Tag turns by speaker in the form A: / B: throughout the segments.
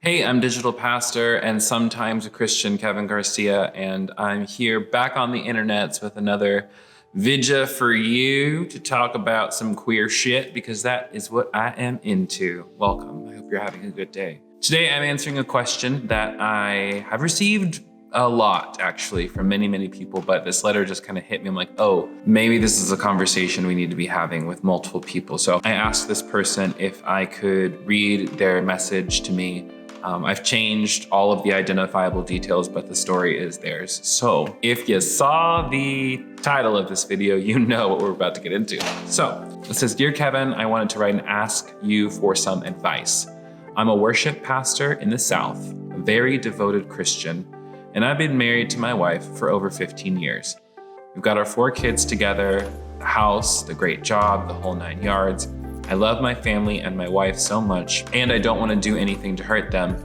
A: Hey, I'm digital pastor and sometimes a Christian Kevin Garcia, and I'm here back on the internets with another vidya for you to talk about some queer shit because that is what I am into. Welcome. I hope you're having a good day. Today, I'm answering a question that I have received a lot, actually, from many people, but this letter just kind of hit me. I'm like, oh, maybe this is a conversation we need to be having with multiple people. So I asked this person if I could read their message to me. I've changed all of the identifiable details, but the story is theirs. So if you saw the title of this video, you know what we're about to get into. So it says, Dear Kevin, I wanted to write and ask you for some advice. I'm a worship pastor in the South, a very devoted Christian, and I've been married to my wife for over 15 years. We've got our 4 kids together, the house, the great job, the whole 9 yards. I love my family and my wife so much, and I don't want to do anything to hurt them,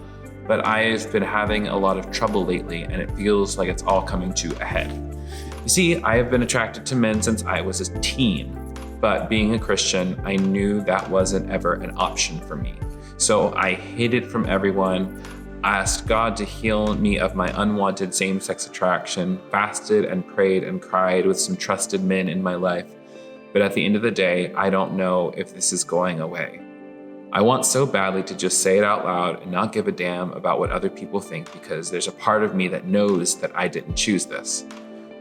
A: but I've been having a lot of trouble lately, and it feels like it's all coming to a head. You see, I have been attracted to men since I was a teen, but being a Christian, I knew that wasn't ever an option for me. So I hid it from everyone, asked God to heal me of my unwanted same-sex attraction, fasted and prayed and cried with some trusted men in my life. But at the end of the day, I don't know if this is going away. I want so badly to just say it out loud and not give a damn about what other people think because there's a part of me that knows that I didn't choose this.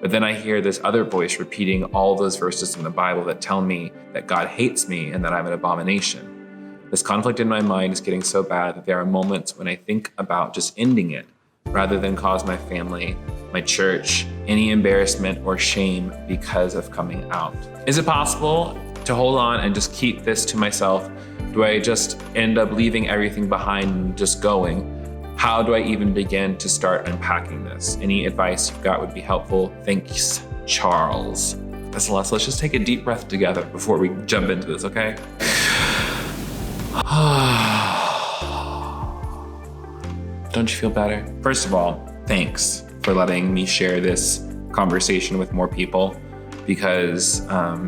A: But then I hear this other voice repeating all those verses in the Bible that tell me that God hates me and that I'm an abomination. This conflict in my mind is getting so bad that there are moments when I think about just ending it rather than cause my family, my church, any embarrassment or shame because of coming out. Is it possible to hold on and just keep this to myself? Do I just end up leaving everything behind and just going? How do I even begin to start unpacking this? Any advice you've got would be helpful. Thanks, Charles. That's less. Let's just take a deep breath together before we jump into this, okay? Don't you feel better? First of all, thanks for letting me share this conversation with more people because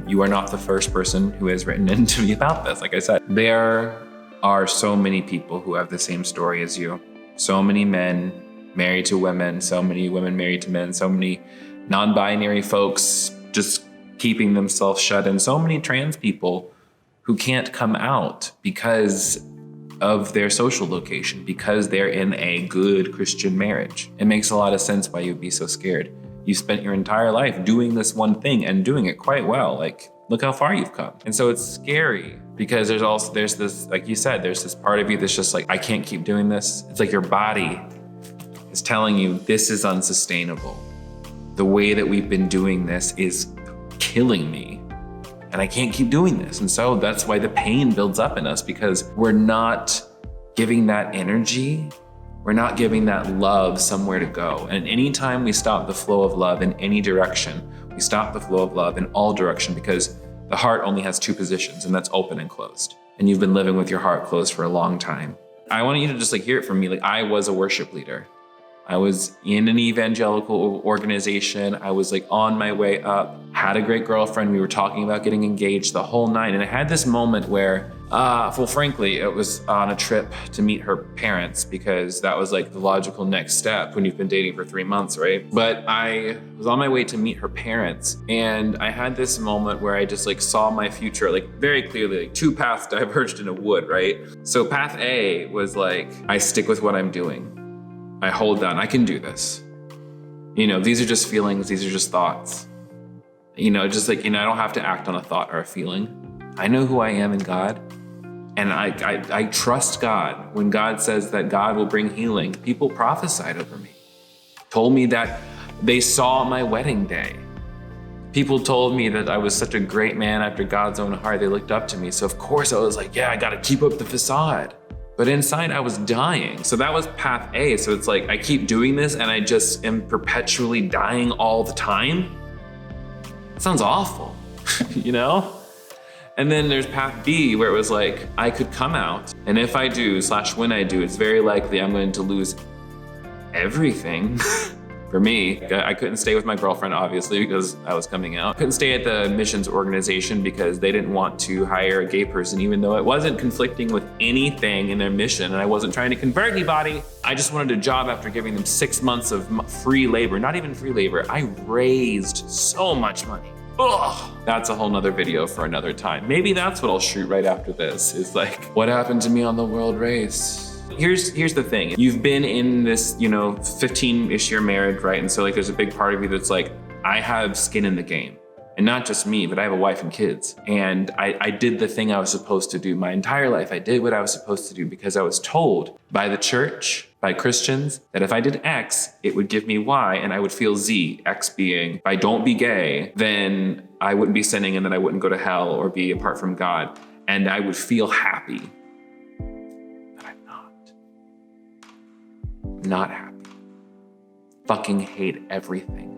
A: you are not the first person who has written in to me about this. Like I said, there are so many people who have the same story as you. So many men married to women, so many women married to men, so many non-binary folks just keeping themselves shut in, so many trans people who can't come out because of their social location, because they're in a good Christian marriage. It makes a lot of sense why you'd be so scared. You spent your entire life doing this one thing and doing it quite well. Like, look how far you've come. And so it's scary because there's this, like you said, there's this part of you that's just like, I can't keep doing this. It's like your body is telling you this is unsustainable. The way that we've been doing this is killing me. And I can't keep doing this. And so that's why the pain builds up in us because we're not giving that energy, we're not giving that love somewhere to go. And anytime we stop the flow of love in any direction, we stop the flow of love in all direction because the heart only has 2 positions, and that's open and closed. And you've been living with your heart closed for a long time. I want you to just hear it from me. I was a worship leader. I was in an evangelical organization. I was on my way up, had a great girlfriend. We were talking about getting engaged the whole night. And I had this moment where, frankly, it was on a trip to meet her parents because that was the logical next step when you've been dating for 3 months, right? But I was on my way to meet her parents. And I had this moment where I just saw my future, very clearly, 2 paths diverged in a wood, right? So path A was I stick with what I'm doing. I hold down, I can do this. These are just feelings, these are just thoughts. I don't have to act on a thought or a feeling. I know who I am in God. And I trust God. When God says that God will bring healing, people prophesied over me. Told me that they saw my wedding day. People told me that I was such a great man after God's own heart. They looked up to me. So of course I was yeah, I gotta keep up the facade. But inside I was dying. So that was path A. So it's I keep doing this and I just am perpetually dying all the time. It sounds awful, And then there's path B where it was I could come out, and if I do / when I do, it's very likely I'm going to lose everything. For me, I couldn't stay with my girlfriend, obviously, because I was coming out. Couldn't stay at the missions organization because they didn't want to hire a gay person, even though it wasn't conflicting with anything in their mission, and I wasn't trying to convert anybody. I just wanted a job after giving them 6 months of free labor. Not even free labor. I raised so much money. Ugh, that's a whole nother video for another time. Maybe that's what I'll shoot right after this, is like, what happened to me on the world race? Here's the thing. You've been in this, 15-ish year marriage, right? And so like, there's a big part of you that's like, I have skin in the game. And not just me, but I have a wife and kids. And I did the thing I was supposed to do my entire life. I did what I was supposed to do because I was told by the church, by Christians, that if I did X, it would give me Y and I would feel Z, X being, if I don't be gay, then I wouldn't be sinning and then I wouldn't go to hell or be apart from God. And I would feel happy. But I'm not happy. Fucking hate everything.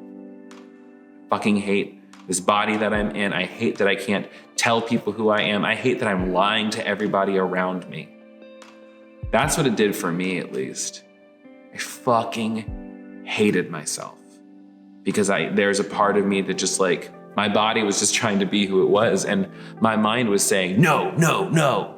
A: Fucking hate this body that I'm in. I hate that I can't tell people who I am. I hate that I'm lying to everybody around me. That's what it did for me, at least. I fucking hated myself because there's a part of me that just like, my body was just trying to be who it was. And my mind was saying, no, no, no.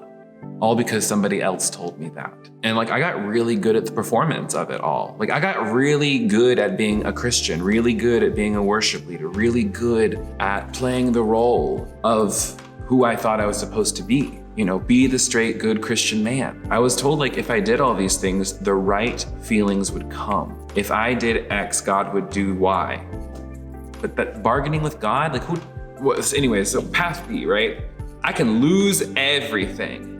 A: All because somebody else told me that. And like, I got really good at the performance of it all. Like I got really good at being a Christian, really good at being a worship leader, really good at playing the role of who I thought I was supposed to be. Be the straight, good Christian man. I was told like, if I did all these things, the right feelings would come. If I did X, God would do Y. But that bargaining with God, like anyway, so path B, right? I can lose everything.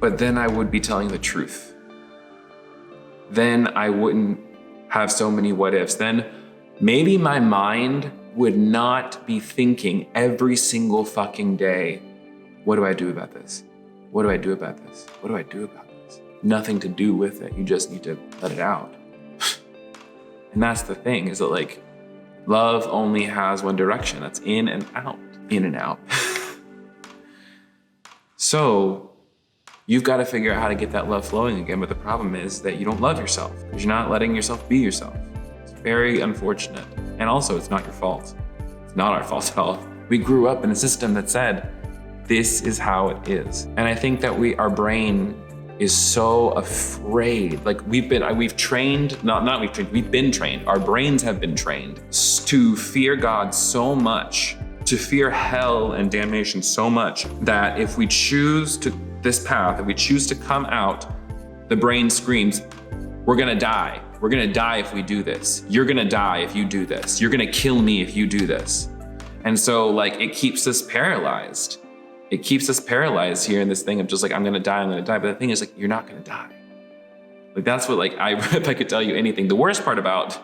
A: But then I would be telling the truth. Then I wouldn't have so many what ifs. Then maybe my mind would not be thinking every single fucking day, what do I do about this? What do I do about this? What do I do about this? Nothing to do with it. You just need to let it out. And that's the thing, is that like, love only has one direction. That's in and out, in and out. So, you've got to figure out how to get that love flowing again. But the problem is that you don't love yourself because you're not letting yourself be yourself. It's very unfortunate. And also, it's not your fault. It's not our fault at all. We grew up in a system that said, this is how it is. And I think that our brain is so afraid. Like we've been trained. Our brains have been trained to fear God so much, to fear hell and damnation so much that if we choose this path, if we choose to come out, the brain screams, we're gonna die. We're gonna die if we do this. You're gonna die if you do this. You're gonna kill me if you do this. And so like, it keeps us paralyzed. It keeps us paralyzed here in this thing of just like, I'm gonna die. But the thing is like, you're not gonna die. Like that's what if I could tell you anything, the worst part about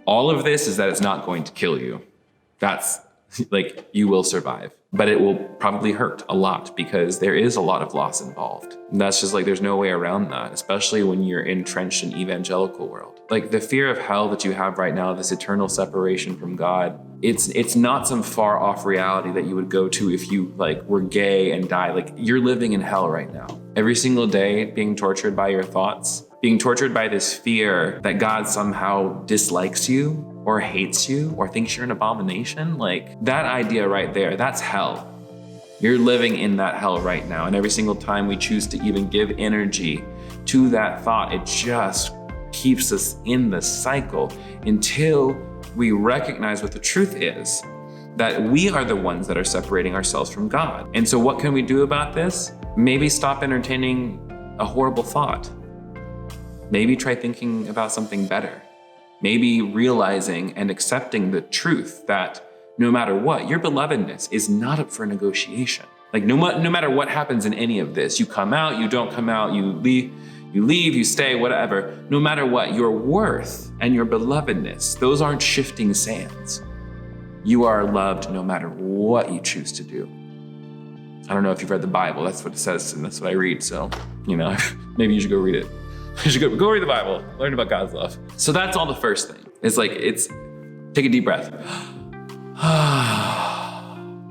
A: all of this is that it's not going to kill you. That's like, you will survive, but it will probably hurt a lot because there is a lot of loss involved. And that's just like, there's no way around that, especially when you're entrenched in evangelical world. Like the fear of hell that you have right now, this eternal separation from God, it's not some far off reality that you would go to if you like were gay and die. Like you're living in hell right now. Every single day being tortured by your thoughts, being tortured by this fear that God somehow dislikes you or hates you or thinks you're an abomination. Like that idea right there, that's hell. You're living in that hell right now. And every single time we choose to even give energy to that thought, it just keeps us in the cycle until we recognize what the truth is, that we are the ones that are separating ourselves from God. And so what can we do about this? Maybe stop entertaining a horrible thought. Maybe try thinking about something better. Maybe realizing and accepting the truth that no matter what, your belovedness is not up for negotiation. Like no matter what happens in any of this, you come out, you don't come out, you leave, you stay, whatever. No matter what, your worth and your belovedness, those aren't shifting sands. You are loved no matter what you choose to do. I don't know if you've read the Bible, that's what it says, and that's what I read. So, maybe you should go read it. You should go read the Bible, learn about God's love. So that's all the first thing. It's take a deep breath.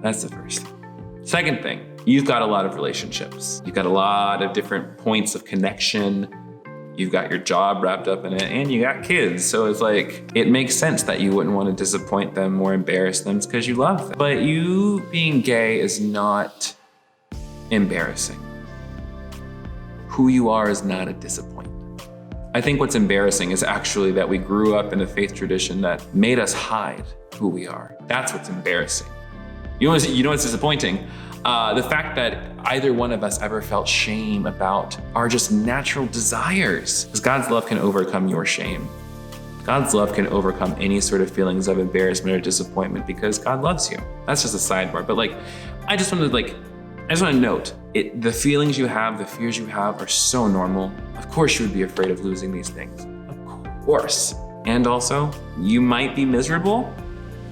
A: That's the first thing. Second thing, you've got a lot of relationships. You've got a lot of different points of connection. you've got your job wrapped up in it, and you got kids. So it's like, it makes sense that you wouldn't want to disappoint them or embarrass them because you love them. But you being gay is not embarrassing. Who you are is not a disappointment. I think what's embarrassing is actually that we grew up in a faith tradition that made us hide who we are. That's what's embarrassing. You know what's disappointing? The fact that either one of us ever felt shame about our just natural desires. Because God's love can overcome your shame. God's love can overcome any sort of feelings of embarrassment or disappointment because God loves you. That's just a sidebar. But I just want to note, the feelings you have, the fears you have are so normal. Of course you would be afraid of losing these things. Of course. And also, you might be miserable,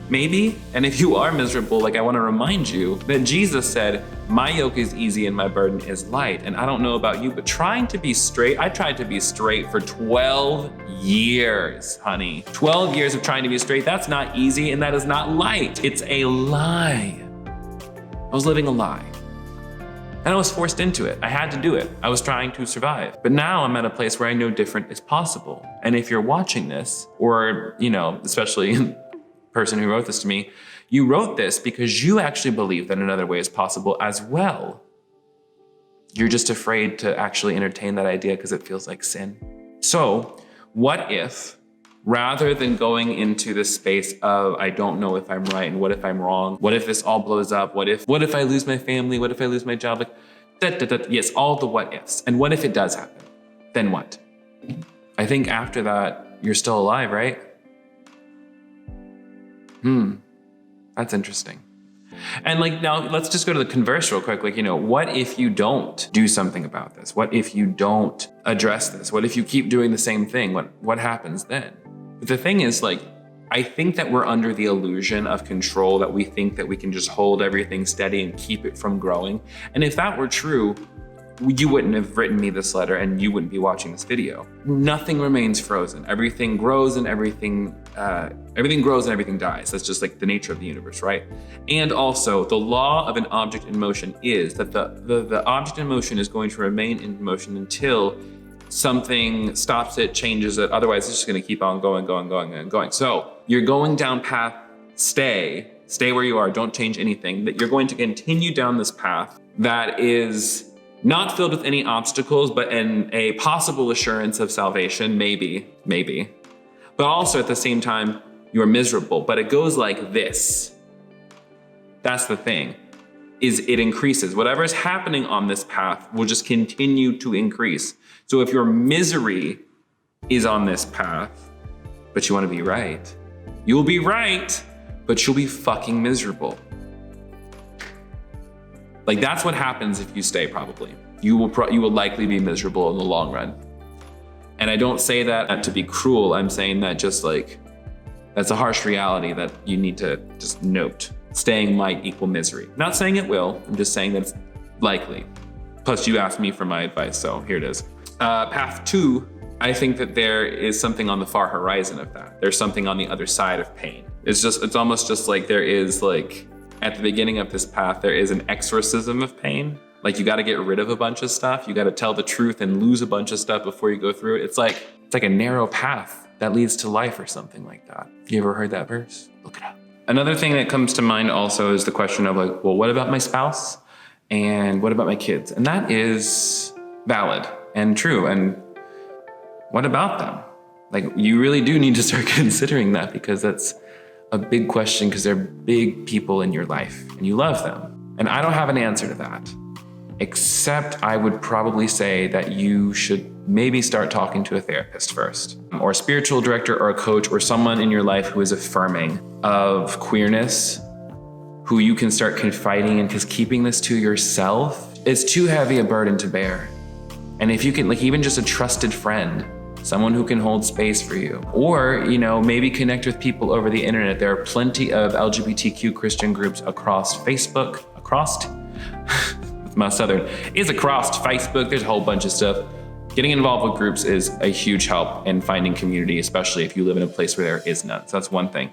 A: maybe. And if you are miserable, I want to remind you that Jesus said, my yoke is easy and my burden is light. And I don't know about you, but trying to be straight, I tried to be straight for 12 years, honey. 12 years of trying to be straight, that's not easy and that is not light. It's a lie. I was living a lie. And I was forced into it. I had to do it. I was trying to survive. But now I'm at a place where I know different is possible. And if you're watching this, or, especially the person who wrote this to me, you wrote this because you actually believe that another way is possible as well. You're just afraid to actually entertain that idea because it feels like sin. So what if, rather than going into this space of, I don't know if I'm right and what if I'm wrong? What if this all blows up? What if I lose my family? What if I lose my job? Yes, all the what ifs. And what if it does happen? Then what? I think after that, you're still alive, right? That's interesting. And now let's just go to the converse real quick. What if you don't do something about this? What if you don't address this? What if you keep doing the same thing? What happens then? But the thing is, I think that we're under the illusion of control, that we think that we can just hold everything steady and keep it from growing. And if that were true, you wouldn't have written me this letter and you wouldn't be watching this video. Nothing remains frozen. Everything grows and everything grows and everything dies. That's just the nature of the universe, right? And also, the law of an object in motion is that the object in motion is going to remain in motion until something stops it, changes it. Otherwise, it's just going to keep on going. So you're going down path, stay where you are, don't change anything. That you're going to continue down this path that is not filled with any obstacles, but in a possible assurance of salvation, maybe. But also at the same time, you're miserable, but it goes like this. That's the thing, is it increases. Whatever is happening on this path will just continue to increase. So if your misery is on this path, but you want to be right, you'll be right, but you'll be fucking miserable. That's what happens if you stay, probably. You will likely be miserable in the long run. And I don't say that to be cruel. I'm saying that just that's a harsh reality that you need to just note. Staying might equal misery. Not saying it will, I'm just saying that it's likely. Plus you asked me for my advice, so here it is. Path 2, I think that there is something on the far horizon of that. There's something on the other side of pain. It's almost just there is at the beginning of this path, there is an exorcism of pain. You got to get rid of a bunch of stuff. You got to tell the truth and lose a bunch of stuff before you go through it. It's like a narrow path that leads to life or something like that. You ever heard that verse? Look it up. Another thing that comes to mind also is the question of well, what about my spouse? And what about my kids? And that is valid and true. And what about them? You really do need to start considering that, because that's a big question, because they're big people in your life and you love them. And I don't have an answer to that, except I would probably say that you should maybe start talking to a therapist first, or a spiritual director or a coach, or someone in your life who is affirming of queerness, who you can start confiding in, because keeping this to yourself is too heavy a burden to bear. And if you can, even just a trusted friend, someone who can hold space for you, or, maybe connect with people over the internet. There are plenty of LGBTQ Christian groups across Facebook, my Southern is across Facebook. There's a whole bunch of stuff. Getting involved with groups is a huge help in finding community, especially if you live in a place where there is none. So that's one thing.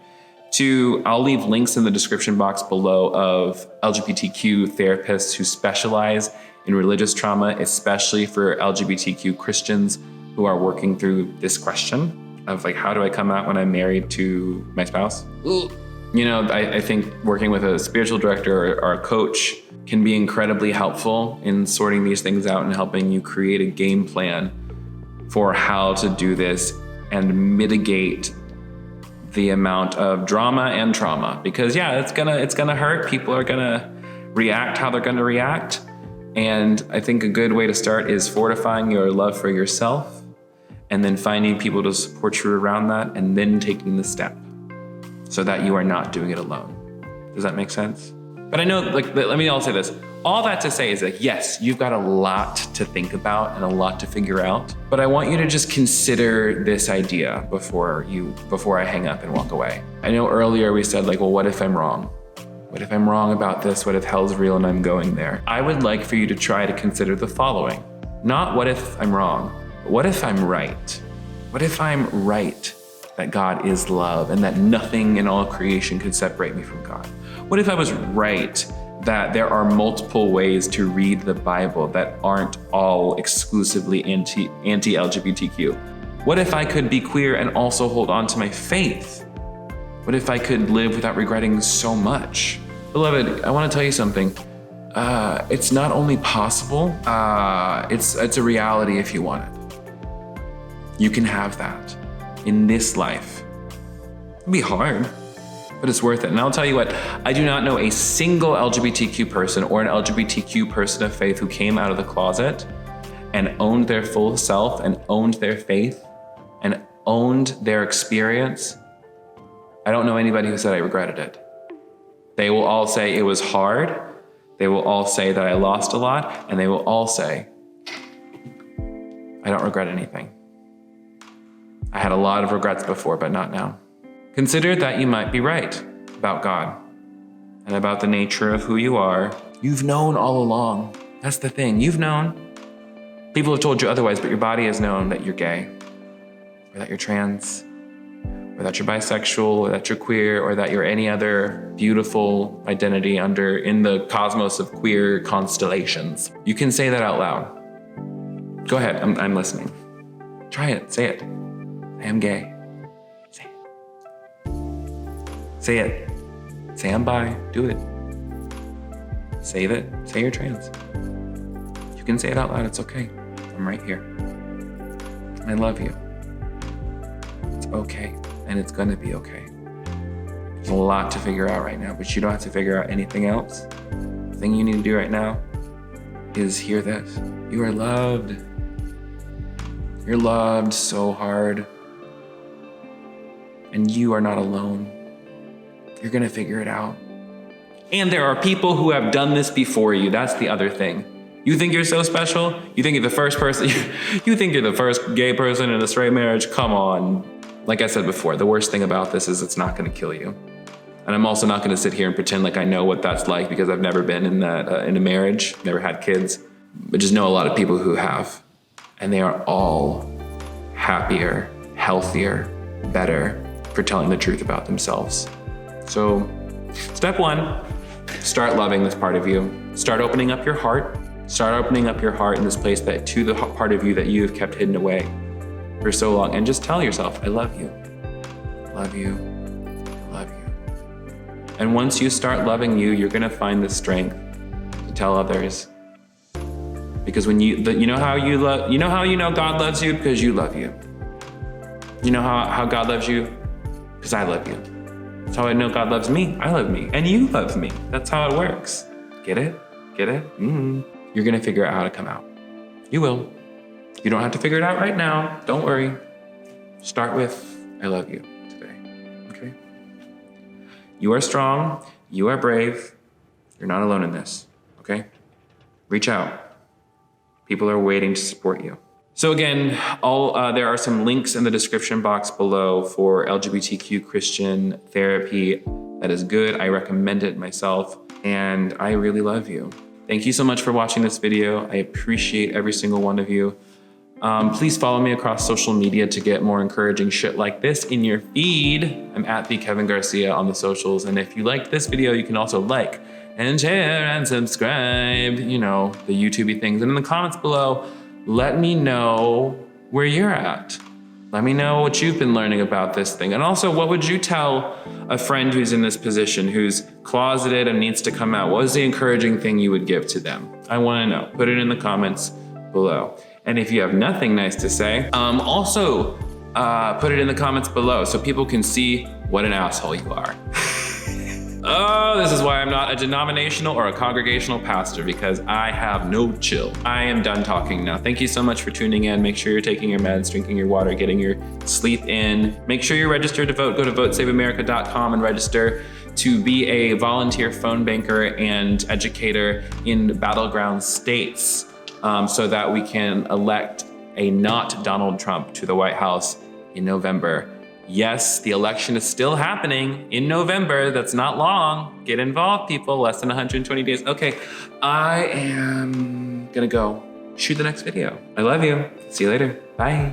A: 2, I'll leave links in the description box below of LGBTQ therapists who specialize in religious trauma, especially for LGBTQ Christians. who are working through this question of like, how do I come out when I'm married to my spouse? You know, I think working with a spiritual director or a coach can be incredibly helpful in sorting these things out and helping you create a game plan for how to do this and mitigate the amount of drama and trauma. Because yeah, it's gonna hurt. People are gonna react how they're gonna react. And I think a good way to start is fortifying your love for yourself and then finding people to support you around that and then taking the step so that you are not doing it alone. Does that make sense? But I know, like, let me all say this. All that to say is that yes, you've got a lot to think about and a lot to figure out, but I want you to just consider this idea before I hang up and walk away. I know earlier we said like, well, what if I'm wrong? What if I'm wrong about this? What if hell's real and I'm going there? I would like for you to try to consider the following. Not what if I'm wrong, but what if I'm right? What if I'm right that God is love and that nothing in all creation could separate me from God? What if I was right that there are multiple ways to read the Bible that aren't all exclusively anti-LGBTQ? What if I could be queer and also hold on to my faith? What if I could live without regretting so much? Beloved, I want to tell you something. It's not only possible, it's a reality if you want it. You can have that in this life. It'll be hard, but it's worth it. And I'll tell you what, I do not know a single LGBTQ person or an LGBTQ person of faith who came out of the closet and owned their full self and owned their faith and owned their experience. I don't know anybody who said I regretted it. They will all say it was hard. They will all say that I lost a lot. And they will all say, I don't regret anything. I had a lot of regrets before, but not now. Consider that you might be right about God and about the nature of who you are. You've known all along. That's the thing. You've known. People have told you otherwise, but your body has known that you're gay, or that you're trans, or that you're bisexual, or that you're queer, or that you're any other beautiful identity in the cosmos of queer constellations. You can say that out loud. Go ahead, I'm listening. Try it, say it. I am gay. Say it. Say it. Say I'm bi, do it. Say that, say you're trans. You can say it out loud, it's okay. I'm right here. I love you. It's okay. And it's gonna be okay. There's a lot to figure out right now, but you don't have to figure out anything else. The thing you need to do right now is hear this. You are loved. You're loved so hard. And you are not alone. You're gonna figure it out. And there are people who have done this before you. That's the other thing. You think you're so special? You think you're the first person? You think you're the first gay person in a straight marriage? Come on. Like I said before, the worst thing about this is it's not gonna kill you. And I'm also not gonna sit here and pretend like I know what that's like because I've never been in a marriage, never had kids, but just know a lot of people who have. And they are all happier, healthier, better for telling the truth about themselves. So step one, start loving this part of you. Start opening up your heart. Start opening up your heart in this place to the part of you that you have kept hidden away for so long, and just tell yourself, I love you, love you, love you. And once you start loving you, you're gonna find the strength to tell others. Because when you know how you God loves you? Because you love you. You know how God loves you? Because I love you. That's how I know God loves me. I love me, and you love me. That's how it works. Get it? Get it? You're gonna figure out how to come out. You will. You don't have to figure it out right now. Don't worry. Start with, I love you today, okay? You are strong, you are brave. You're not alone in this, okay? Reach out. People are waiting to support you. So again, there are some links in the description box below for LGBTQ Christian therapy. That is good, I recommend it myself, and I really love you. Thank you so much for watching this video. I appreciate every single one of you. Please follow me across social media to get more encouraging shit like this in your feed. I'm at theKevinGarcia on the socials. And if you liked this video, you can also like and share and subscribe, you know, the YouTubey things. And in the comments below, let me know where you're at. Let me know what you've been learning about this thing. And also, what would you tell a friend who's in this position, who's closeted and needs to come out? What is the encouraging thing you would give to them? I want to know. Put it in the comments below. And if you have nothing nice to say, also put it in the comments below so people can see what an asshole you are. Oh, this is why I'm not a denominational or a congregational pastor, because I have no chill. I am done talking now. Thank you so much for tuning in. Make sure you're taking your meds, drinking your water, getting your sleep in. Make sure you're registered to vote. Go to votesaveamerica.com and register to be a volunteer phone banker and educator in battleground states, so that we can elect a not Donald Trump to the White House in November. Yes, the election is still happening in November. That's not long. Get involved, people. Less than 120 days. Okay, I am gonna go shoot the next video. I love you. See you later. Bye.